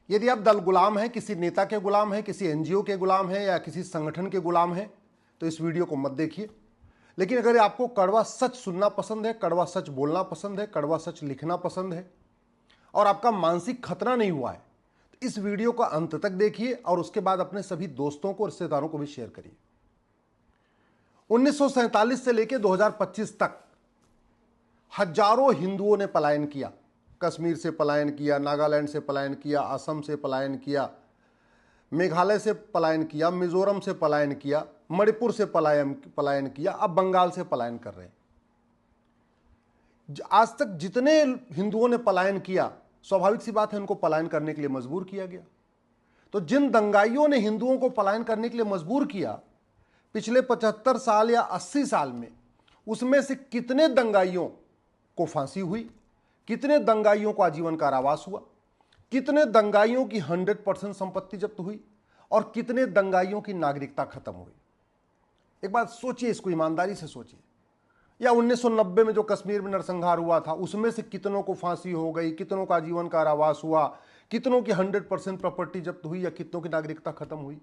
यदि आप दल गुलाम हैं, किसी नेता के गुलाम हैं, किसी एनजीओ के गुलाम हैं या किसी संगठन के गुलाम हैं, तो इस वीडियो को मत देखिए। लेकिन अगर आपको कड़वा सच सुनना पसंद है, कड़वा सच बोलना पसंद है, कड़वा सच लिखना पसंद है और आपका मानसिक खतरा नहीं हुआ है, तो इस वीडियो का अंत तक देखिए और उसके बाद अपने सभी दोस्तों को, रिश्तेदारों को भी शेयर करिए। 1947 से लेकर 2025 तक हजारों हिंदुओं ने पलायन किया। कश्मीर से पलायन किया, नागालैंड से पलायन किया, असम से पलायन किया, मेघालय से पलायन किया, मिजोरम से पलायन किया, मणिपुर से पलायन किया, अब बंगाल से पलायन कर रहे हैं। आज तक जितने हिंदुओं ने पलायन किया, स्वाभाविक सी बात है उनको पलायन करने के लिए मजबूर किया गया। तो जिन दंगाइयों ने हिंदुओं को पलायन करने के लिए मजबूर किया पिछले 75 साल या 80 साल में, उसमें से कितने दंगाइयों को फांसी हुई, कितने दंगाइयों को आजीवन कारावास हुआ, कितने दंगाइयों की 100% संपत्ति जब्त हुई और कितने दंगाइयों की नागरिकता खत्म हुई। एक बात सोचिए, इसको ईमानदारी से सोचिए। या 1990 में जो कश्मीर में नरसंहार हुआ था, उसमें से कितनों को फांसी हो गई, कितनों का आजीवन कारावास हुआ, कितनों की 100% प्रॉपर्टी जब्त हुई या कितनों की नागरिकता खत्म हुई।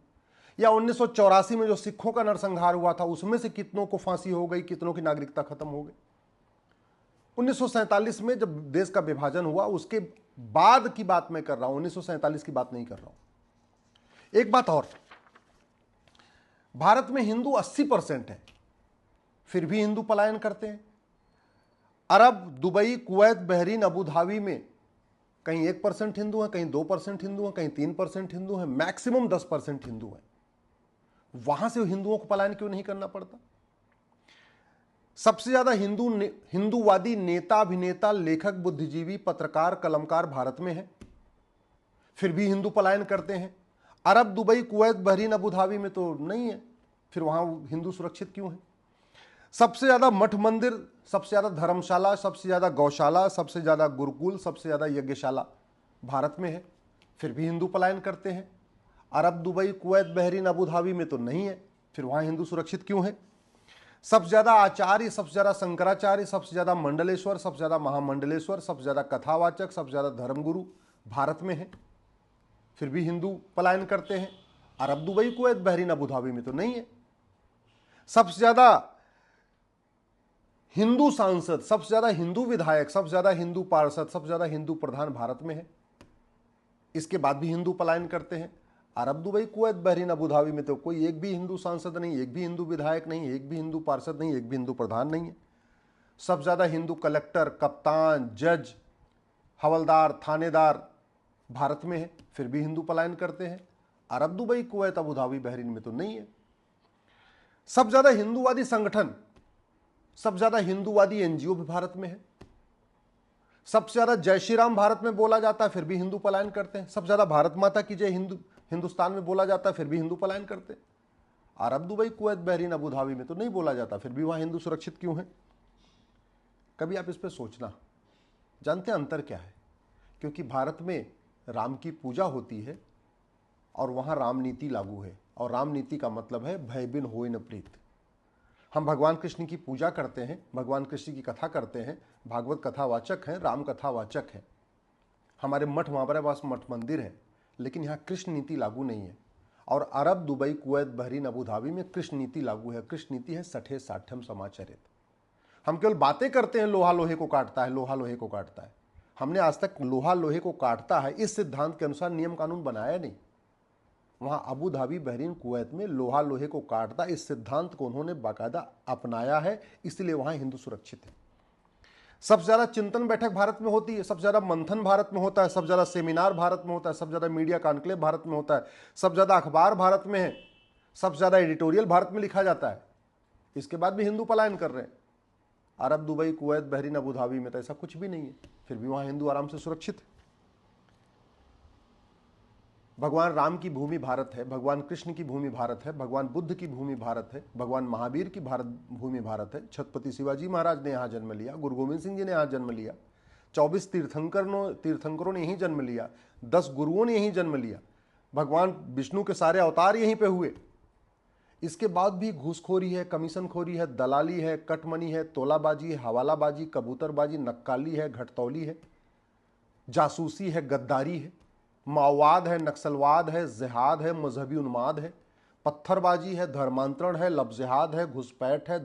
या 1984 में जो सिखों का नरसंहार हुआ था, उसमें से कितनों को फांसी हो गई, कितनों की नागरिकता खत्म हो गई। 1947 में जब देश का विभाजन हुआ, उसके बाद की बात मैं कर रहा हूं, 1947 की बात नहीं कर रहा हूं। एक बात और, भारत में हिंदू 80% है, फिर भी हिंदू पलायन करते हैं। Arab, Dubai, Kuwait, Bahrain, Abu Dhabi में कहीं 1% हिंदू हैं, कहीं 2% हिंदू हैं, कहीं 3% हिंदू हैं, मैक्सिमम 10% हिंदू हैं। वहां से हिंदुओं को पलायन क्यों नहीं करना पड़ता? सबसे ज्यादा हिंदूवादी नेता, अभिनेता, लेखक, बुद्धिजीवी, पत्रकार, कलमकार भारत में है, फिर भी हिंदू पलायन करते हैं। Arab, Dubai, Kuwait, Bahrain, Abu Dhabi में तो नहीं है, फिर वहां हिंदू सुरक्षित क्यों है? सबसे ज्यादा मठ मंदिर, सबसे ज्यादा धर्मशाला, सबसे ज्यादा गौशाला, सबसे ज्यादा गुरुकुल, सबसे ज्यादा यज्ञशाला भारत में है, फिर भी हिंदू पलायन करते हैं। Arab, Dubai, Kuwait, Bahrain, Abu Dhabi में तो नहीं है, फिर वहां हिंदू सुरक्षित क्यों है? सबसे ज्यादा आचार्य, सबसे ज्यादा शंकराचार्य, सबसे ज्यादा मंडलेश्वर, सबसे ज्यादा महामंडलेश्वर, सबसे ज्यादा कथावाचक, सबसे ज्यादा धर्मगुरु भारत में है, फिर भी हिंदू पलायन करते हैं। Arab, Dubai, Kuwait, Bahrain, Abu Dhabi में तो नहीं है। सबसे ज्यादा हिंदू सांसद, सबसे ज्यादा हिंदू विधायक, सबसे ज्यादा हिंदू पार्षद, सबसे ज्यादा हिंदू प्रधान भारत में है, इसके बाद भी हिंदू पलायन करते हैं। Arab, Dubai, Kuwait, Bahrain, Abu Dhabi में तो कोई एक भी हिंदू सांसद नहीं, एक भी हिंदू विधायक नहीं, एक भी हिंदू पार्षद नहीं, एक भी हिंदू प्रधान नहीं है। सबसे ज्यादा हिंदू कलेक्टर, कप्तान, जज, हवलदार, थानेदार भारत में है, फिर भी हिंदू पलायन करते हैं। Arab, Dubai, Kuwait, Abu Dhabi, Bahrain में तो नहीं है। सबसे ज्यादा हिंदूवादी संगठन, सबसे ज्यादा हिंदूवादी एनजीओ भी भारत में है। सबसे ज्यादा जय श्री राम भारत में बोला जाता है, फिर भी हिंदू पलायन करते हैं। सबसे ज्यादा भारत माता की जय हिंदुस्तान में बोला जाता है, फिर भी हिंदू पलायन करते हैं। Arab, Dubai, Kuwait, Bahrain, Abu Dhabi में तो नहीं बोला जाता, फिर भी वहां हिंदू सुरक्षित क्यों है? कभी आप इस पर सोचना। जानते हैं अंतर क्या है? क्योंकि भारत में राम की पूजा होती है और वहां राम नीति लागू है, और राम नीति का मतलब है भय बिन होय न प्रीत। हम भगवान कृष्ण की पूजा करते हैं, भगवान कृष्ण की कथा करते हैं, भागवत कथावाचक हैं, राम कथावाचक हैं, हमारे मठ हमारे पास मठ मंदिर है, लेकिन यहाँ कृष्ण नीति लागू नहीं है। और Arab, Dubai, Kuwait, Bahrain, Abu Dhabi में कृष्ण नीति लागू है। कृष्ण नीति है सठे साठ्यम समाचरित। हम केवल बातें करते हैं, लोहा लोहे को काटता है, लोहा लोहे को काटता है। हमने आज तक लोहा लोहे को काटता है इस सिद्धांत के अनुसार नियम कानून बनाया नहीं। वहां अबू धाबी, बहरीन, कुवैत में लोहा लोहे को काटता, इस सिद्धांत को उन्होंने बाकायदा अपनाया है, इसलिए वहां हिंदू सुरक्षित है। सबसे ज्यादा चिंतन बैठक भारत में होती है, सबसे ज्यादा मंथन भारत में होता है, सबसे ज्यादा सेमिनार भारत में होता है, सबसे ज्यादा मीडिया कॉन्क्लेव भारत में होता है, सबसे ज्यादा अखबार भारत में है, सबसे ज्यादा एडिटोरियल भारत में लिखा जाता है। इसके बाद भी हिंदू पलायन कर रहे हैं। Arab, Dubai, Kuwait, Bahrain, Abu Dhabi में तो ऐसा कुछ भी नहीं है, फिर भी वहां हिंदू आराम से सुरक्षित है। भगवान राम की भूमि भारत है, भगवान कृष्ण की भूमि भारत है, भगवान बुद्ध की भूमि भारत है, भगवान महावीर की भूमि भारत है, छत्रपति शिवाजी महाराज ने यहाँ जन्म लिया, गुरु गोविंद सिंह जी ने यहाँ जन्म लिया, 24 तीर्थंकरों ने यहीं जन्म लिया, 10 गुरुओं ने यहीं जन्म लिया, भगवान विष्णु के सारे अवतार यहीं पे हुए। इसके बाद भी घूसखोरी है, कमीशनखोरी है, दलाली है, कटमनी है, तोलाबाजी है, हवालाबाजी, कबूतरबाजी, नक्काली है, घटतौली है, जासूसी है, गद्दारी है। माओवाद है, नक्सलवाद है, जिहाद है, मजहबी उन्माद है, पत्थरबाजी है, धर्मांतरण है, लफ्जिहाद है, घुसपैठ है,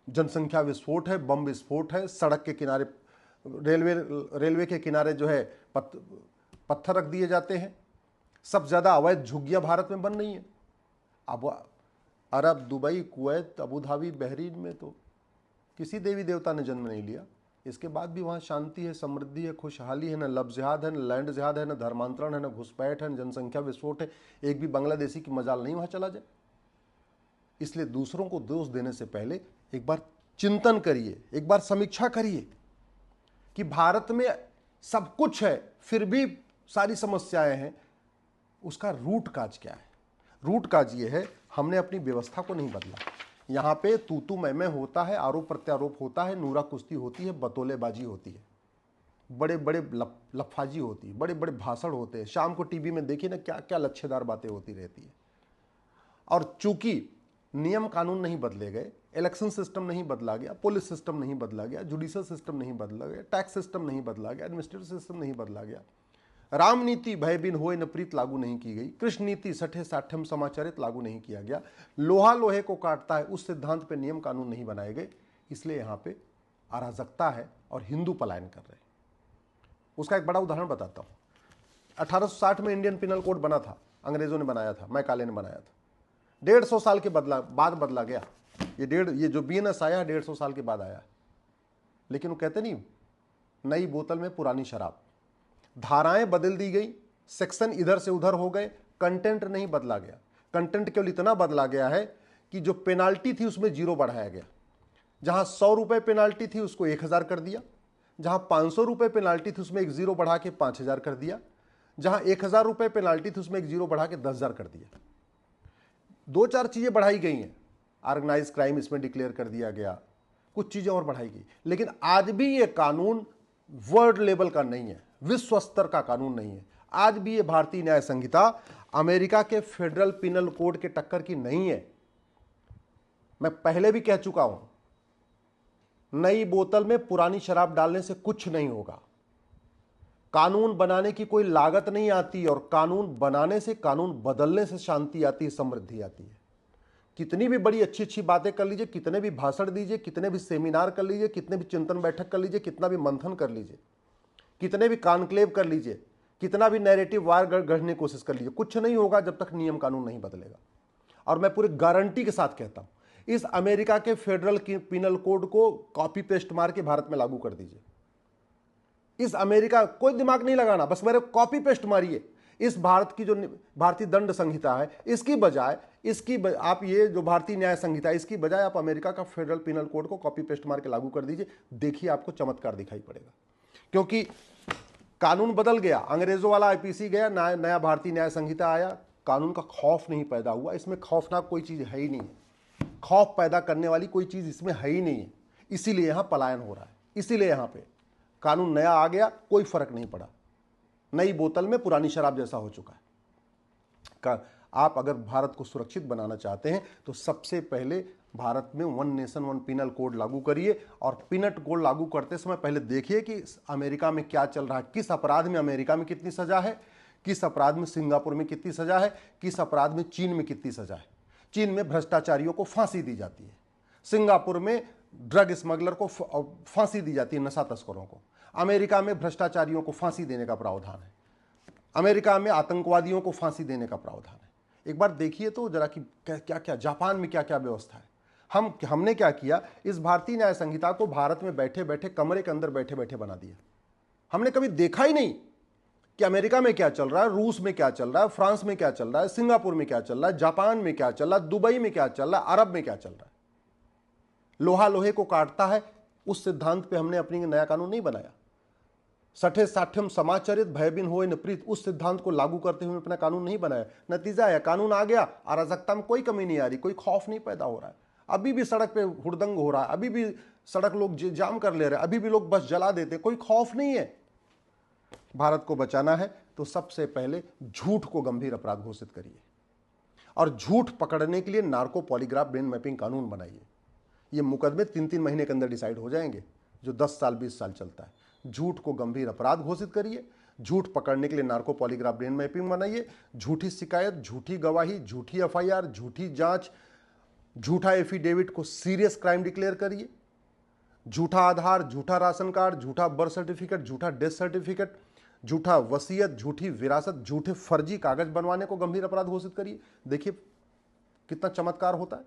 जनसंख्या विस्फोट है, बम विस्फोट है, सड़क के किनारे रेलवे के किनारे जो है पत्थर रख दिए जाते हैं। सबसे ज़्यादा अवैध झुग्गियाँ भारत में बन रही हैं। अब Arab, Dubai, Kuwait, Abu Dhabi, Bahrain में तो किसी देवी देवता ने जन्म नहीं लिया, इसके बाद भी वहाँ शांति है, समृद्धि है, खुशहाली है, न लव जिहाद है, न लैंड जिहाद है, न धर्मांतरण है, न घुसपैठ है, न जनसंख्या विस्फोट है। एक भी बांग्लादेशी की मजाल नहीं वहाँ चला जाए। इसलिए दूसरों को दोष देने से पहले एक बार चिंतन करिए, एक बार समीक्षा करिए कि भारत में सब कुछ है फिर भी सारी समस्याएं हैं। उसका रूट काज क्या है? रूट काज ये है, हमने अपनी व्यवस्था को नहीं बदला। यहाँ पे तू मैं होता है, आरोप प्रत्यारोप होता है, नूरा कुश्ती होती है, बतौलेबाजी होती है, बड़े बड़े लफाजी होती है, बड़े बड़े भाषण होते हैं। शाम को टीवी में देखिए ना, क्या क्या लच्छेदार बातें होती रहती है। और चूंकि नियम कानून नहीं बदले गए, इलेक्शन सिस्टम नहीं बदला गया, पुलिस सिस्टम नहीं बदला गया, जुडिशल सिस्टम नहीं बदला गया, टैक्स सिस्टम नहीं बदला गया, एडमिनिस्ट्रेटिव सिस्टम नहीं बदला गया, राम नीति भय बिन होए न प्रीत लागू नहीं की गई, कृष्ण नीति सठे साठ्यम समाचरित लागू नहीं किया गया, लोहा लोहे को काटता है उस सिद्धांत पे नियम कानून नहीं बनाए गए, इसलिए यहाँ पे अराजकता है और हिंदू पलायन कर रहे हैं। उसका एक बड़ा उदाहरण बताता हूँ। 1860 में इंडियन पिनल कोड बना था, अंग्रेजों ने बनाया था, मैकाले ने बनाया था। 150 साल के बाद बदला गया। ये जो BNS आया 150 साल के बाद आया। लेकिन वो कहते नहीं, नई बोतल में पुरानी शराब। धाराएं बदल दी गई, सेक्शन इधर से उधर हो गए, कंटेंट नहीं बदला गया। कंटेंट केवल इतना बदला गया है कि जो पेनाल्टी थी उसमें 0 बढ़ाया गया। जहां 100 रुपए पेनाल्टी थी उसको 1000 कर दिया, जहां 500 रुपए पेनाल्टी थी उसमें एक 0 बढ़ा के 5000 कर दिया, जहां 1000 रुपए पेनाल्टी थी उसमें एक 0 बढ़ा के 10,000 कर दिया। 2-4 चीजें बढ़ाई गई हैं। ऑर्गेनाइज क्राइम इसमें डिक्लेयर कर दिया गया, कुछ चीजें और बढ़ाई गई। लेकिन आज भी ये कानून वर्ल्ड लेवल का नहीं है, विश्व स्तर का कानून नहीं है। आज भी ये भारतीय न्याय संहिता अमेरिका के फेडरल पिनल कोड के टक्कर की नहीं है। मैं पहले भी कह चुका हूं, नई बोतल में पुरानी शराब डालने से कुछ नहीं होगा। कानून बनाने की कोई लागत नहीं आती, और कानून बनाने से, कानून बदलने से शांति आती है, समृद्धि आती है। कितनी भी बड़ी अच्छी अच्छी बातें कर लीजिए, कितने भी भाषण दीजिए, कितने भी सेमिनार कर लीजिए, कितने भी चिंतन बैठक कर लीजिए, कितना भी मंथन कर लीजिए, कितने भी कॉन्क्लेव कर लीजिए, कितना भी नैरेटिव वार गढ़ने की कोशिश कर लीजिए, कुछ नहीं होगा जब तक नियम कानून नहीं बदलेगा। और मैं पूरी गारंटी के साथ कहता हूं, इस अमेरिका के फेडरल पिनल कोड को कॉपी पेस्ट मार के भारत में लागू कर दीजिए। इस अमेरिका, कोई दिमाग नहीं लगाना, बस मेरे कॉपी पेस्ट मारिए। इस भारत की जो भारतीय दंड संहिता है, इसकी बजाय आप ये जो भारतीय न्याय संहिता है, इसकी बजाय आप अमेरिका का फेडरल पिनल कोड को कॉपी पेस्ट मार के लागू कर दीजिए। देखिए आपको चमत्कार दिखाई पड़ेगा, क्योंकि कानून बदल गया। अंग्रेजों वाला IPC गया, नया भारतीय न्याय संहिता आया, कानून का खौफ नहीं पैदा हुआ। इसमें खौफनाक कोई चीज है ही नहीं है, खौफ पैदा करने वाली कोई चीज इसमें है ही नहीं है। इसीलिए यहां पलायन हो रहा है, इसीलिए यहां पे कानून नया आ गया, कोई फर्क नहीं पड़ा, नई बोतल में पुरानी शराब जैसा हो चुका है। आप अगर भारत को सुरक्षित बनाना चाहते हैं तो सबसे पहले भारत में 1 नेशन 1 पिनल कोड लागू करिए। और पिनल कोड लागू करते समय पहले देखिए कि अमेरिका में क्या चल रहा है, किस अपराध में अमेरिका में कितनी सजा है, किस अपराध में सिंगापुर में कितनी सजा है, किस अपराध में चीन में कितनी सजा है। चीन में भ्रष्टाचारियों को फांसी दी जाती है, सिंगापुर में ड्रग स्मगलर को फांसी दी जाती है, नशा तस्करों को। अमेरिका में भ्रष्टाचारियों को फांसी देने का प्रावधान है, अमेरिका में आतंकवादियों को फांसी देने का प्रावधान है। एक बार देखिए तो जरा कि क्या क्या जापान में क्या क्या व्यवस्था है। हमने क्या किया, इस भारतीय न्याय संहिता को भारत में बैठे बैठे, कमरे के अंदर बैठे बैठे बना दिया। हमने कभी देखा ही नहीं कि अमेरिका में क्या चल रहा है, रूस में क्या चल रहा है, फ्रांस में क्या चल रहा है, सिंगापुर में क्या चल रहा है, जापान में क्या चल रहा है, दुबई में क्या चल रहा है, अरब में क्या चल रहा है। लोहा लोहे को काटता है, उस सिद्धांत पे हमने अपनी नया कानून नहीं बनाया। सठे साठ्यम समाचरित भयबिन होए न प्रीत, उस सिद्धांत को लागू करते हुए अपना कानून नहीं बनाया। नतीजा है कानून आ गया, अराजकता में कोई कमी नहीं आ रही, कोई खौफ नहीं पैदा हो रहा है। अभी भी सड़क पे हुड़दंग हो रहा है, अभी भी सड़क लोग जाम कर ले रहे हैं, अभी भी लोग बस जला देते, कोई खौफ नहीं है। भारत को बचाना है तो सबसे पहले झूठ को गंभीर अपराध घोषित करिए, और झूठ पकड़ने के लिए नार्को पॉलीग्राफ ब्रेन मैपिंग कानून बनाइए। ये मुकदमे 3-3 महीने के अंदर डिसाइड हो जाएंगे, जो 10 साल 20 साल चलता है। झूठ को गंभीर अपराध घोषित करिए, झूठ पकड़ने के लिए नार्को पॉलीग्राफ ब्रेन मैपिंग बनाइए, झूठी शिकायत, झूठी गवाही, झूठी एफआईआर, झूठी जांच, झूठा एफिडेविट को सीरियस क्राइम डिक्लेयर करिए, झूठा आधार, झूठा राशन कार्ड, झूठा बर्थ सर्टिफिकेट, झूठा डेथ सर्टिफिकेट, झूठा वसीयत, झूठी विरासत, झूठे फर्जी कागज बनवाने को गंभीर अपराध घोषित करिए। देखिए कितना चमत्कार होता है।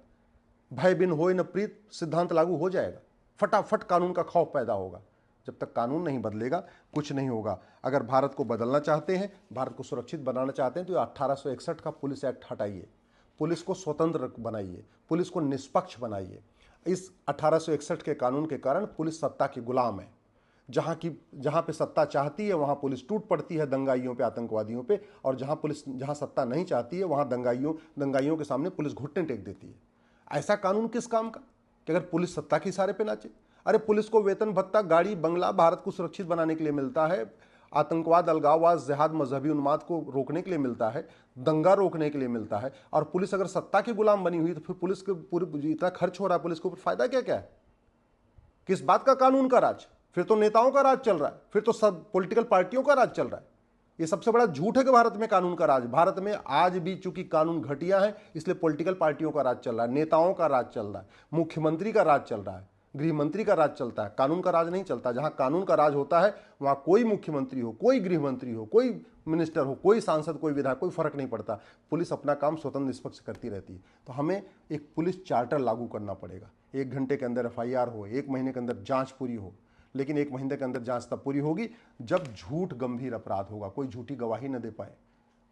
भय बिन होए न प्रीत सिद्धांत लागू हो जाएगा, फटाफट कानून का खौफ पैदा होगा। जब तक कानून नहीं बदलेगा कुछ नहीं होगा। अगर भारत को बदलना चाहते हैं, भारत को सुरक्षित बनाना चाहते हैं, तो 1861 का पुलिस एक्ट हटाइए, पुलिस को स्वतंत्र बनाइए, पुलिस को निष्पक्ष बनाइए। इस 1861 के कानून के कारण पुलिस सत्ता की गुलाम है। जहां पे सत्ता चाहती है वहां पुलिस टूट पड़ती है दंगाइयों पे, आतंकवादियों पे, और जहां सत्ता नहीं चाहती है वहां दंगाइयों के सामने पुलिस घुटने टेक देती है। ऐसा कानून किस काम का कि अगर पुलिस सत्ता के इशारे पे नाचे? अरे पुलिस को वेतन भत्ता, गाड़ी बंगला भारत को सुरक्षित बनाने के लिए मिलता है, आतंकवाद, अलगाववाद, जिहाद, मजहबी उन्माद को रोकने के लिए मिलता है, दंगा रोकने के लिए मिलता है। और पुलिस अगर सत्ता की गुलाम बनी हुई तो फिर पुलिस के पूरे इतना खर्च हो रहा है, पुलिस के ऊपर फायदा क्या क्या है? किस बात का कानून का राज? फिर तो नेताओं का राज चल रहा है, फिर तो सब पॉलिटिकल पार्टियों का राज चल रहा है। ये सबसे बड़ा झूठ है कि भारत में कानून का राज। भारत में आज भी चूंकि कानून घटिया है इसलिए पॉलिटिकल पार्टियों का राज चल रहा है, नेताओं का राज चल रहा है, मुख्यमंत्री का राज चल रहा है, गृह मंत्री का राज चलता है, कानून का राज नहीं चलता। जहां कानून का राज होता है वहां कोई मुख्यमंत्री हो, कोई गृह मंत्री हो, कोई मिनिस्टर हो, कोई सांसद, कोई विधायक, कोई फर्क नहीं पड़ता। पुलिस अपना काम स्वतंत्र निष्पक्ष करती रहती है। तो हमें एक पुलिस चार्टर लागू करना पड़ेगा। 1 घंटे के अंदर एफआईआर हो, 1 महीने के अंदर जांच पूरी हो। लेकिन 1 महीने के अंदर जांच तब पूरी होगी जब झूठ गंभीर अपराध होगा, कोई झूठी गवाही न दे पाए।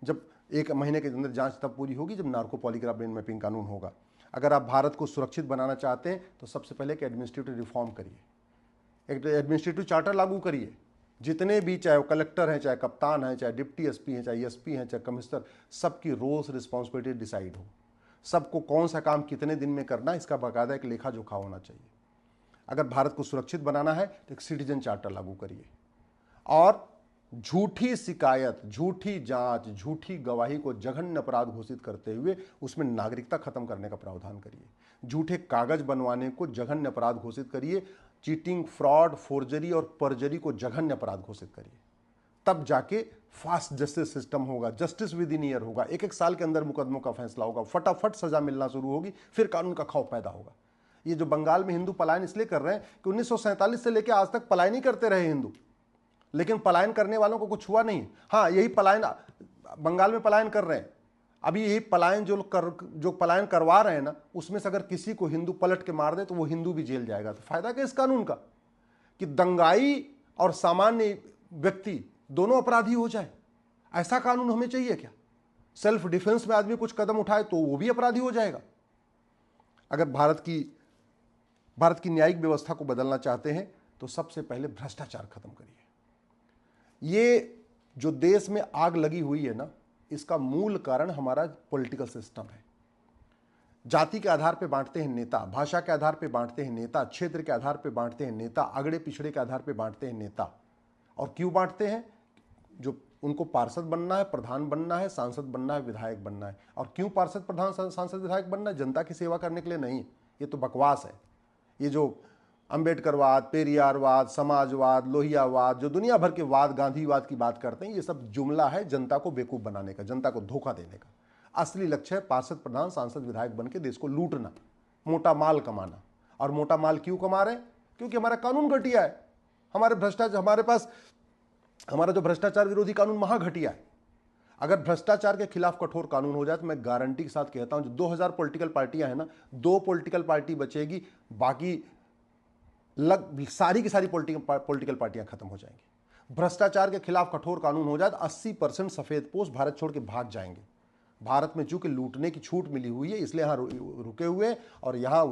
जब 1 महीने के अंदर जांच तब पूरी होगी जब नार्को पॉलीग्राफ ब्रेन मैपिंग कानून होगा। अगर आप भारत को सुरक्षित बनाना चाहते हैं तो सबसे पहले एक एडमिनिस्ट्रेटिव रिफॉर्म करिए, एक एडमिनिस्ट्रेटिव चार्टर लागू करिए। जितने भी, चाहे वो कलेक्टर हैं, चाहे कप्तान हैं, चाहे डिप्टी एसपी हैं, चाहे एसपी हैं, चाहे कमिश्नर, सबकी रोल्स रिस्पॉन्सिबिलिटी डिसाइड हो। सबको कौन सा काम कितने दिन में करना है इसका बाकायदा एक लेखा जोखा होना चाहिए। अगर भारत को सुरक्षित बनाना है तो एक सिटीजन चार्टर लागू करिए और झूठी शिकायत, झूठी जांच, झूठी गवाही को जघन्य अपराध घोषित करते हुए उसमें नागरिकता खत्म करने का प्रावधान करिए। झूठे कागज बनवाने को जघन्य अपराध घोषित करिए। चीटिंग, फ्रॉड, फोर्जरी और परजरी को जघन्य अपराध घोषित करिए। तब जाके फास्ट जस्टिस सिस्टम होगा, जस्टिस विद इन ईयर होगा, 1-1 साल के अंदर मुकदमों का फैसला होगा, फटाफट सजा मिलना शुरू होगी, फिर कानून का खौफ पैदा होगा। ये जो बंगाल में हिंदू पलायन इसलिए कर रहे हैं कि 1947 से लेकर आज तक पलायन ही करते रहे हिंदू, लेकिन पलायन करने वालों को कुछ हुआ नहीं। हाँ, यही पलायन बंगाल में पलायन कर रहे हैं। अभी यही पलायन जो पलायन करवा रहे हैं ना, उसमें से अगर किसी को हिंदू पलट के मार दे तो वो हिंदू भी जेल जाएगा। तो फायदा क्या इस कानून का कि दंगाई और सामान्य व्यक्ति दोनों अपराधी हो जाए? ऐसा कानून हमें चाहिए क्या? सेल्फ डिफेंस में आदमी कुछ कदम उठाए तो वो भी अपराधी हो जाएगा। अगर भारत की न्यायिक व्यवस्था को बदलना चाहते हैं तो सबसे पहले भ्रष्टाचार खत्म करिए। ये जो देश में आग लगी हुई है ना, इसका मूल कारण हमारा पॉलिटिकल सिस्टम है। जाति के आधार पे बांटते हैं नेता, भाषा के आधार पे बांटते हैं नेता, क्षेत्र के आधार पे बांटते हैं नेता, अगड़े पिछड़े के आधार पे बांटते हैं नेता। और क्यों बांटते हैं? जो उनको पार्षद बनना है, प्रधान बनना है, सांसद बनना है, विधायक बनना है। और क्यों पार्षद, प्रधान, सांसद, विधायक बनना है? जनता की सेवा करने के लिए नहीं। ये तो बकवास है। ये जो अंबेडकरवाद, पेरियारवाद, समाजवाद, लोहियावाद, जो दुनिया भर के वाद, गांधीवाद की बात करते हैं, ये सब जुमला है जनता को बेवकूफ़ बनाने का, जनता को धोखा देने का। असली लक्ष्य है पार्षद, प्रधान, सांसद, विधायक बन के देश को लूटना, मोटा माल कमाना। और मोटा माल क्यों कमा रहे हैं? क्योंकि हमारा कानून घटिया है। हमारा जो भ्रष्टाचार विरोधी कानून महा घटिया है। अगर भ्रष्टाचार के खिलाफ कठोर कानून हो जाए तो मैं गारंटी के साथ कहता हूं, जो 2000 पॉलिटिकल पार्टियां हैं ना, 2 पॉलिटिकल पार्टी बचेगी, बाकी सारी की सारी पॉलिटिकल पार्टियां खत्म हो जाएंगी। भ्रष्टाचार के खिलाफ कठोर कानून हो जाए तो 80% सफेद पोष भारत छोड़ के भाग जाएंगे। भारत में चूंकि लूटने की छूट मिली हुई है इसलिए यहाँ रुके हुए हैं, और यहाँ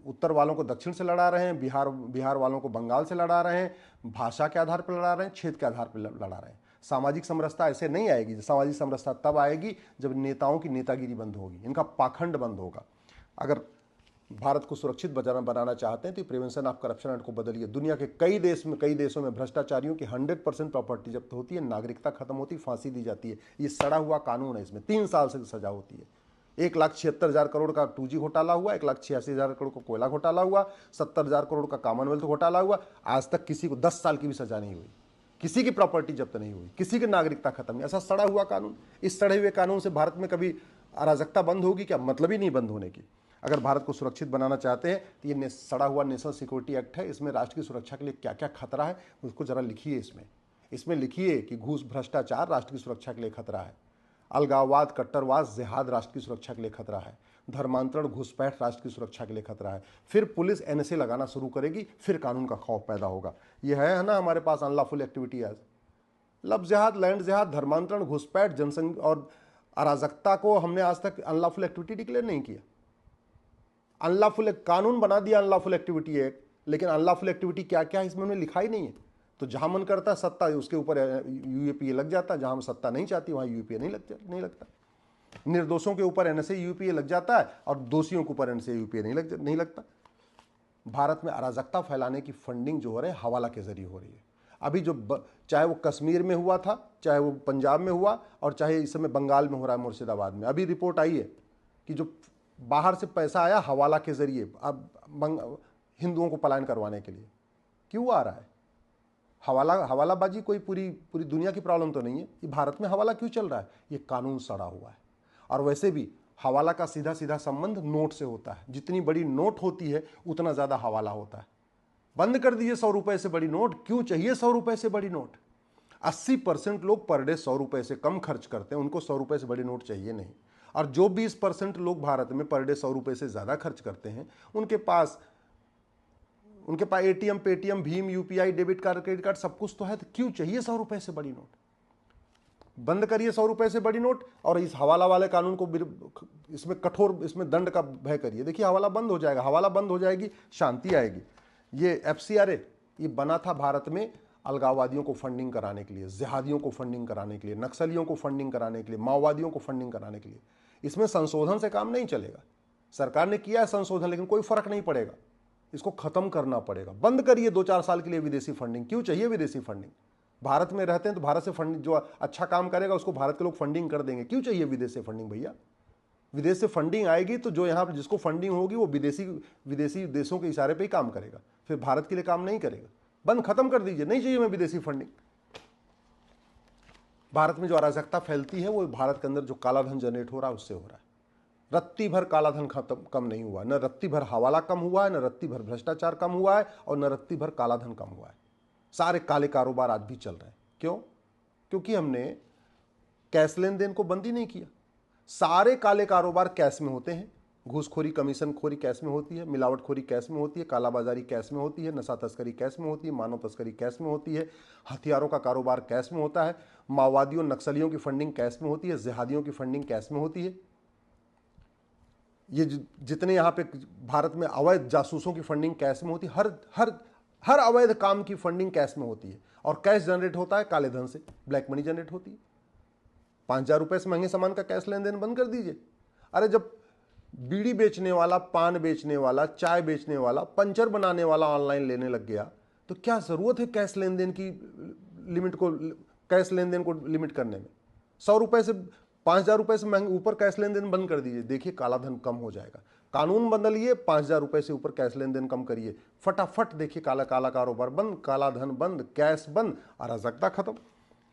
उत्तर वालों को दक्षिण से लड़ा रहे हैं, बिहार वालों को बंगाल से लड़ा रहे हैं, भाषा के आधार पर लड़ा रहे हैं, क्षेत्र के आधार पर लड़ा रहे हैं। सामाजिक समरसता ऐसे नहीं आएगी। सामाजिक समरसता तब आएगी जब नेताओं की नेतागिरी बंद होगी, इनका पाखंड बंद होगा। अगर भारत को सुरक्षित बनाना चाहते हैं तो प्रिवेंशन ऑफ करप्शन एक्ट को बदलिए। दुनिया के कई देशों में भ्रष्टाचारियों की 100% प्रॉपर्टी जब्त होती है, नागरिकता खत्म होती है, फांसी दी जाती है। ये सड़ा हुआ कानून है, इसमें 3 साल से सजा होती है। 1,76,000 करोड़ का 2G घोटाला हुआ, 1,86,000 करोड़ का कोयला घोटाला हुआ, 70,000 करोड़ का कॉमनवेल्थ घोटाला हुआ। आज तक किसी को 10 साल की भी सजा नहीं हुई। किसी की प्रॉपर्टी जब्त नहीं हुई, किसी की नागरिकता खत्म नहीं। ऐसा सड़ा हुआ कानून, इस सड़े हुए कानून से भारत में कभी अराजकता बंद होगी क्या? मतलब ही नहीं बंद होने की। अगर भारत को सुरक्षित बनाना चाहते हैं तो ये सड़ा हुआ नेशनल सिक्योरिटी एक्ट है, इसमें राष्ट्र की सुरक्षा के लिए क्या क्या खतरा है उसको जरा लिखिए। इसमें लिखिए कि घूस भ्रष्टाचार राष्ट्र की सुरक्षा के लिए खतरा है, अलगाववाद कट्टरवाद जिहाद राष्ट्र की सुरक्षा के लिए खतरा है, धर्मांतरण घुसपैठ राष्ट्र की सुरक्षा के लिए खतरा है। फिर पुलिस एनएसए लगाना शुरू करेगी, फिर कानून का खौफ पैदा होगा। ये है ना हमारे पास अनलॉफुल एक्टिविटी एज लब जिहाद, लैंड जिहाद, धर्मांतरण घुसपैठ जनसंघ और अराजकता को हमने आज तक अनलॉफुल एक्टिविटी डिक्लेयर नहीं किया। अनलॉफुल कानून बना दिया अनलॉफुल एक्टिविटी एक्ट, लेकिन अनलॉफुल एक्टिविटी क्या क्या है इसमें उन्होंने लिखा ही नहीं है। तो जहां मन करता है सत्ता उसके ऊपर यूएपीए लग जाता है, जहां हम सत्ता नहीं चाहती वहां यूएपीए नहीं लगता। निर्दोषों के ऊपर एनएसए यूपीए लग जाता है और दोषियों के ऊपर एनएसए यूपीए नहीं लगता। भारत में अराजकता फैलाने की फंडिंग जो हो रही है हवाला के जरिए हो रही है। अभी जो चाहे वो कश्मीर में हुआ था, चाहे वो पंजाब में हुआ, और चाहे इस समय बंगाल में हो रहा है मुर्शिदाबाद में, अभी रिपोर्ट आई है कि जो बाहर से पैसा आया हवाला के जरिए अब हिंदुओं को पलायन करवाने के लिए। क्यों आ रहा है हवालाबाजी? कोई पूरी दुनिया की प्रॉब्लम तो नहीं है, ये भारत में हवाला क्यों चल रहा है? ये कानून सड़ा हुआ है। और वैसे भी हवाला का सीधा सीधा संबंध नोट से होता है। जितनी बड़ी नोट होती है उतना ज़्यादा हवाला होता है। बंद कर दीजिए 100 रुपए से बड़ी नोट। क्यों चाहिए 100 रुपए से बड़ी नोट? 80% लोग पर डे 100 रुपए से कम खर्च करते हैं, उनको 100 रुपए से बड़ी नोट चाहिए नहीं। और जो 20% लोग भारत में पर डे 100 रुपए से ज़्यादा खर्च करते हैं उनके पास एटीएम, पेटीएम, भीम, UPI, debit card, credit card सब कुछ तो है, तो क्यों चाहिए 100 रुपए से बड़ी नोट? बंद करिए 100 रुपए से बड़ी नोट और इस हवाला वाले कानून को इसमें कठोर, इसमें दंड का भय करिए। देखिए हवाला बंद हो जाएगा, हवाला बंद हो जाएगी, शांति आएगी। ये एफसीआरए ये बना था भारत में अलगाववादियों को फंडिंग कराने के लिए, जिहादियों को फंडिंग कराने के लिए, नक्सलियों को फंडिंग कराने के लिए, माओवादियों को फंडिंग कराने के लिए। इसमें संशोधन से काम नहीं चलेगा। सरकार ने किया है संशोधन, लेकिन कोई फर्क नहीं पड़ेगा। इसको खत्म करना पड़ेगा। बंद करिए 2-4 साल के लिए विदेशी फंडिंग। क्यों चाहिए विदेशी फंडिंग? भारत में रहते हैं तो भारत से फंडिंग, जो अच्छा काम करेगा उसको भारत के लोग फंडिंग कर देंगे। क्यों चाहिए विदेश से फंडिंग भैया? विदेश से फंडिंग आएगी तो जो यहाँ पर जिसको फंडिंग होगी वो विदेशी देशों के इशारे पे ही काम करेगा, फिर भारत के लिए काम नहीं करेगा। बंद, खत्म कर दीजिए, नहीं चाहिए हमें विदेशी फंडिंग। भारत में जो अराजकता फैलती है वो भारत के अंदर जो काला धन जनरेट हो रहा है उससे हो रहा है। रत्ती भर काला धन कम नहीं हुआ, न रत्ती भर हवाला कम हुआ है, न रत्ती भर भ्रष्टाचार कम हुआ है, और न रत्ती भर काला धन कम हुआ है। सारे काले कारोबार आज भी चल रहे हैं। क्यों? क्योंकि हमने कैश लेन देन को बंद ही नहीं किया। सारे काले कारोबार कैश में होते हैं। घूसखोरी, कमीशन खोरी कैश में होती है, मिलावटखोरी कैश में होती है, कालाबाजारी कैश में होती है, नशा तस्करी कैश में होती है, मानव तस्करी कैश में होती है, हथियारों का कारोबार कैश में होता है, माओवादियों नक्सलियों की फंडिंग कैश में होती है, जिहादियों की फंडिंग कैश में होती है। ये जितने यहाँ पे भारत में अवैध जासूसों की फंडिंग कैश में होती है। हर अवैध काम की फंडिंग कैश में होती है। और कैश जनरेट होता है काले धन से, ब्लैक मनी जनरेट होती है। 5,000 रुपए से महंगे सामान का कैश लेन देन बंद कर दीजिए। अरे जब बीड़ी बेचने वाला, पान बेचने वाला, चाय बेचने वाला, पंचर बनाने वाला ऑनलाइन लेने लग गया तो क्या जरूरत है कैश लेन देन की लिमिट को, कैश लेन देन को लिमिट करने में? 100 रुपए से 5,000 रुपए से महंगे ऊपर कैश लेन देन बंद कर दीजिए। देखिए काला धन कम हो जाएगा। कानून बदलिए, 5,000 रुपए से ऊपर कैश लेन देन कम करिए, फटाफट देखिए काला कारोबार बंद, काला धन बंद, कैश बंद, अराजकता खत्म।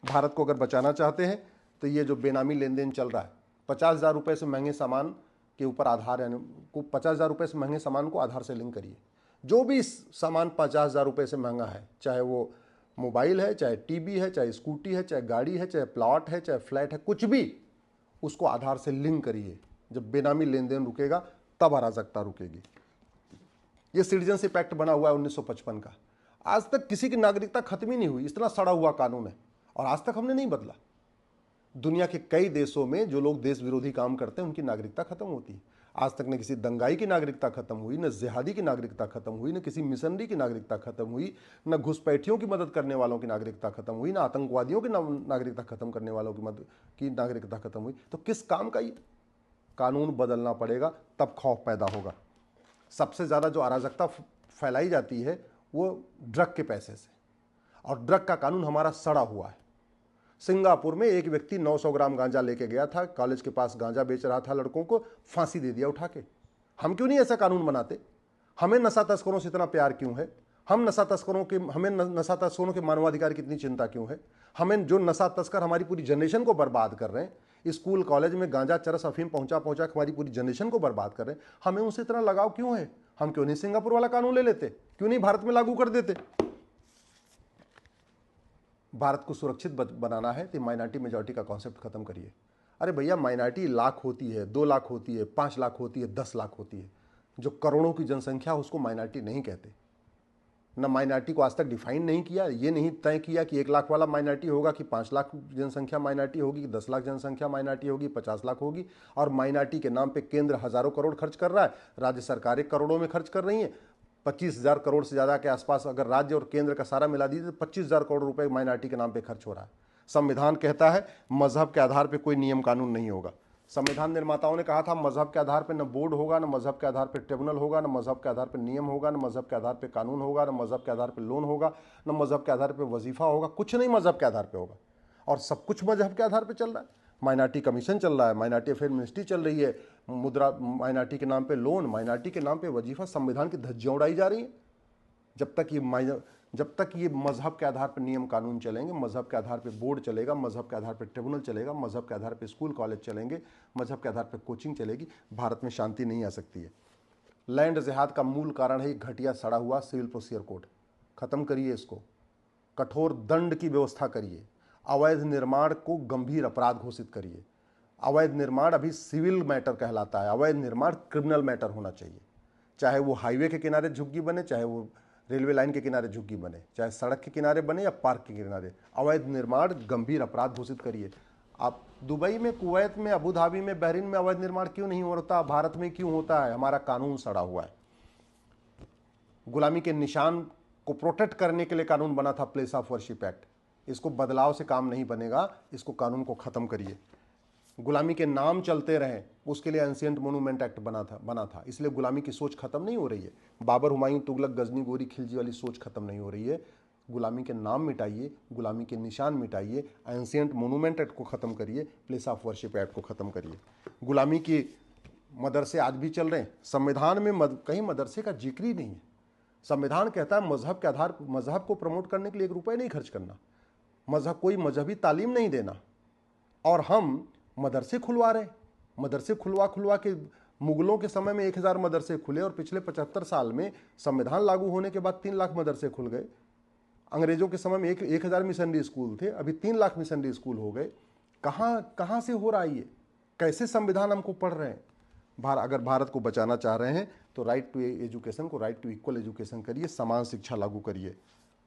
भारत को अगर बचाना चाहते हैं तो ये जो बेनामी लेन देन चल रहा है, 50,000 रुपए से महंगे सामान के ऊपर आधार, यानी 50,000 रुपए से महंगे सामान को आधार से लिंक करिए। जो भी सामान 50,000 रुपए से महंगा है, चाहे वो मोबाइल है, चाहे टीवी है, चाहे स्कूटी है, चाहे गाड़ी है, चाहे प्लॉट है, चाहे फ्लैट है, कुछ भी, उसको आधार से लिंक करिए। जब बेनामी लेन देन रुकेगा तब अराजकता रुकेगी। ये सिटीजनशिप एक्ट बना हुआ है 1955 का। आज तक किसी की नागरिकता खत्म ही नहीं हुई। इतना सड़ा हुआ कानून है और आज तक हमने नहीं बदला। दुनिया के कई देशों में जो लोग देश विरोधी काम करते हैं उनकी नागरिकता खत्म होती है। आज तक न किसी दंगाई की नागरिकता खत्म हुई, न जिहादी की नागरिकता खत्म हुई, न किसी मिशनरी की नागरिकता खत्म हुई, न घुसपैठियों की मदद करने वालों की नागरिकता खत्म हुई, न आतंकवादियों की नागरिकता खत्म करने वालों की नागरिकता खत्म हुई। तो किस काम का ये? कानून बदलना पड़ेगा, तब खौफ पैदा होगा। सबसे ज़्यादा जो अराजकता फैलाई जाती है वो ड्रग के पैसे से, और ड्रग का कानून हमारा सड़ा हुआ है। सिंगापुर में एक व्यक्ति 900 ग्राम गांजा लेके गया था, कॉलेज के पास गांजा बेच रहा था लड़कों को, फांसी दे दिया उठा के। हम क्यों नहीं ऐसा कानून बनाते? हमें नशा तस्करों से इतना प्यार क्यों है? हमें नशा तस्करों के मानवाधिकार की इतनी चिंता क्यों है? हमें जो नशा तस्कर हमारी पूरी जनरेशन को बर्बाद कर रहे हैं, स्कूल कॉलेज में गांजा चरस अफीम पहुंचा पहुंचा के हमारी पूरी जनरेशन को बर्बाद कर रहे हैं, हमें उनसे इतना लगाव क्यों है? हम क्यों नहीं सिंगापुर वाला कानून ले लेते? क्यों नहीं भारत में लागू कर देते? भारत को सुरक्षित बनाना है तो माइनॉरिटी मेजॉरिटी का कॉन्सेप्ट खत्म करिए। अरे भैया, माइनॉरिटी लाख होती है, 2 लाख होती है, 5 लाख होती है, 10 लाख होती है। जो करोड़ों की जनसंख्या उसको माइनॉरिटी नहीं कहते। न माइनॉरिटी को आज तक डिफाइन नहीं किया, ये नहीं तय किया कि 1 लाख वाला माइनॉरिटी होगा कि 5 लाख जनसंख्या माइनॉरिटी होगी कि 10 लाख जनसंख्या माइनॉरिटी होगी, 50 लाख होगी। और माइनॉरिटी के नाम पे केंद्र हजारों करोड़ खर्च कर रहा है, राज्य सरकारें करोड़ों में खर्च कर रही हैं। 25,000 करोड़ से ज़्यादा के आसपास अगर राज्य और केंद्र का सारा मिला दीजिए तो 25,000 करोड़ रुपए माइनॉरिटी के नाम पे खर्च हो रहा है। संविधान कहता है मजहब के आधार पर कोई नियम कानून नहीं होगा। संविधान निर्माताओं ने कहा था मजहब के आधार पर न बोर्ड होगा, न मजहब के आधार पर ट्रिब्यूनल होगा, न मजहब के आधार पर नियम होगा, न मजहब के आधार पर कानून होगा, न मजहब के आधार पर लोन होगा, न मजहब के आधार पर वजीफा होगा। कुछ नहीं मजहब के आधार पर होगा, और सब कुछ मजहब के आधार पर चल रहा है। माइनॉरिटी कमीशन चल रहा है, माइनॉरिटी अफेयर मिनिस्ट्री चल रही है, मुद्रा माइनॉरिटी के नाम पे लोन, माइनॉरिटी के नाम पे वजीफा, संविधान की धज्जियां उड़ाई जा रही है। जब तक ये मजहब के आधार पर नियम कानून चलेंगे, मजहब के आधार पर बोर्ड चलेगा, मजहब के आधार पर ट्रिब्यूनल चलेगा, मजहब के आधार पर स्कूल कॉलेज चलेंगे, मजहब के आधार पर कोचिंग चलेगी, भारत में शांति नहीं आ सकती है। लैंड जिहाद का मूल कारण है घटिया सड़ा हुआ सिविल प्रोसीजर कोड। खत्म करिए इसको, कठोर दंड की व्यवस्था करिए, अवैध निर्माण को गंभीर अपराध घोषित करिए। अवैध निर्माण अभी सिविल मैटर कहलाता है, अवैध निर्माण क्रिमिनल मैटर होना चाहिए। चाहे वो हाईवे के किनारे झुग्गी बने, चाहे वो रेलवे लाइन के किनारे झुग्गी बने, चाहे सड़क के किनारे बने या पार्क के किनारे, अवैध निर्माण गंभीर अपराध घोषित करिए। आप दुबई में, कुवैत में, अबू धाबी में, बहरीन में अवैध निर्माण क्यों नहीं होता? भारत में क्यों होता है? हमारा कानून सड़ा हुआ है। गुलामी के निशान को प्रोटेक्ट करने के लिए कानून बना था प्लेस ऑफ वर्शिप एक्ट। इसको बदलाव से काम नहीं बनेगा, इसको कानून को खत्म करिए। गुलामी के नाम चलते रहें, उसके लिए एंशिएंट मोनूमेंट एक्ट बना था, इसलिए गुलामी की सोच खत्म नहीं हो रही है। बाबर, हुमायूं, तुगलक, गजनी, गोरी, खिलजी वाली सोच खत्म नहीं हो रही है। गुलामी के नाम मिटाइए, गुलामी के निशान मिटाइए, एंशिएंट मोनूमेंट एक्ट को खत्म करिए, प्लेस ऑफ वर्शिप एक्ट को खत्म करिए। गुलामी की मदरसे आज भी चल रहे हैं, संविधान में कहीं मदरसे का जिक्र ही नहीं है। संविधान कहता है मजहब के आधार, मजहब को प्रमोट करने के लिए 1 रुपये नहीं खर्च करना, कोई मजहबी तालीम नहीं देना, और हम मदरसे खुलवा रहे। मदरसे खुलवा के मुगलों के समय में 1000 मदरसे खुले, और पिछले 75 साल में संविधान लागू होने के बाद 3 लाख मदरसे खुल गए। अंग्रेजों के समय में 1000 मिशनरी स्कूल थे, अभी 3 लाख मिशनरी स्कूल हो गए। कहाँ से हो रहा है ये? कैसे संविधान हमको पढ़ रहे हैं? अगर भारत को बचाना चाह रहे हैं तो राइट टू एजुकेशन को राइट टू इक्वल एजुकेशन करिए, समान शिक्षा लागू करिए।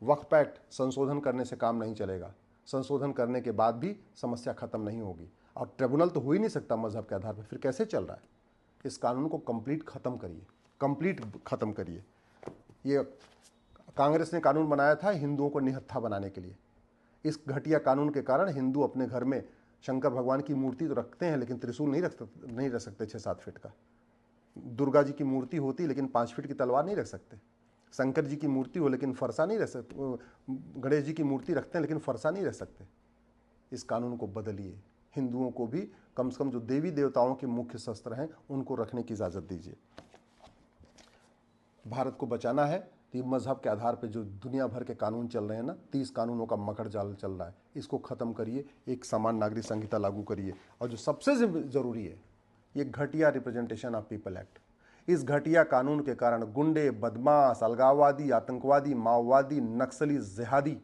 वक्फ एक्ट संशोधन करने से काम नहीं चलेगा, संशोधन करने के बाद भी समस्या खत्म नहीं होगी। और ट्रिब्यूनल तो हो ही नहीं सकता मजहब के आधार पर, फिर कैसे चल रहा है? इस कानून को कंप्लीट खत्म करिए। ये कांग्रेस ने कानून बनाया था हिंदुओं को निहत्था बनाने के लिए। इस घटिया कानून के कारण हिंदू अपने घर में शंकर भगवान की मूर्ति तो रखते हैं, लेकिन त्रिशूल नहीं रख सकते 6-7 फीट का। दुर्गा जी की मूर्ति होती लेकिन 5 फीट की तलवार नहीं रख सकते। शंकर जी की मूर्ति हो लेकिन फरसा नहीं रख सकते। गणेश जी की मूर्ति रखते हैं लेकिन फरसा नहीं रख सकते। इस कानून को बदलिए, हिंदुओं को भी कम से कम जो देवी देवताओं के मुख्य शस्त्र हैं उनको रखने की इजाज़त दीजिए। भारत को बचाना है तो मजहब के आधार पर जो दुनिया भर के कानून चल रहे हैं ना, 30 कानूनों का मकड़ जाल चल रहा है, इसको ख़त्म करिए, एक समान नागरिक संहिता लागू करिए। और जो सबसे ज़रूरी है, ये घटिया रिप्रेजेंटेशन ऑफ पीपल एक्ट। इस घटिया कानून के कारण गुंडे, बदमाश, अलगाववादी, आतंकवादी, माओवादी, नक्सली, जिहादी,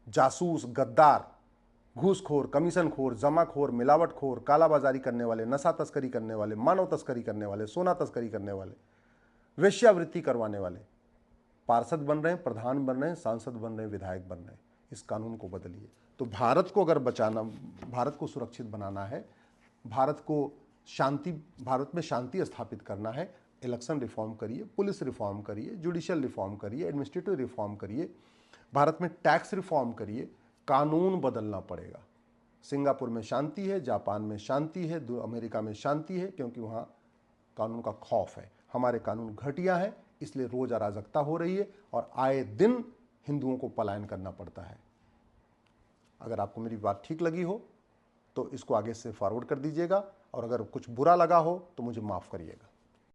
जासूस, गद्दार, घूसखोर, कमीशनखोर, जमाखोर, मिलावटखोर, कालाबाजारी करने वाले, नशा तस्करी करने वाले, मानव तस्करी करने वाले, सोना तस्करी करने वाले, वेश्यावृत्ति करवाने वाले पार्षद बन रहे हैं, प्रधान बन रहे हैं, सांसद बन रहे हैं, विधायक बन रहे हैं। इस कानून को बदलिए। तो भारत को अगर बचाना, भारत को सुरक्षित बनाना है, भारत में शांति स्थापित करना है, इलेक्शन रिफॉर्म करिए, पुलिस रिफॉर्म करिए, जुडिशियल रिफॉर्म करिए, एडमिनिस्ट्रेटिव रिफॉर्म करिए, भारत में टैक्स रिफॉर्म करिए, कानून बदलना पड़ेगा। सिंगापुर में शांति है, जापान में शांति है, अमेरिका में शांति है, क्योंकि वहाँ कानून का खौफ है। हमारे कानून घटिया है, इसलिए रोज अराजकता हो रही है और आए दिन हिंदुओं को पलायन करना पड़ता है। अगर आपको मेरी बात ठीक लगी हो तो इसको आगे से फॉरवर्ड कर दीजिएगा, और अगर कुछ बुरा लगा हो तो मुझे माफ़ करिएगा।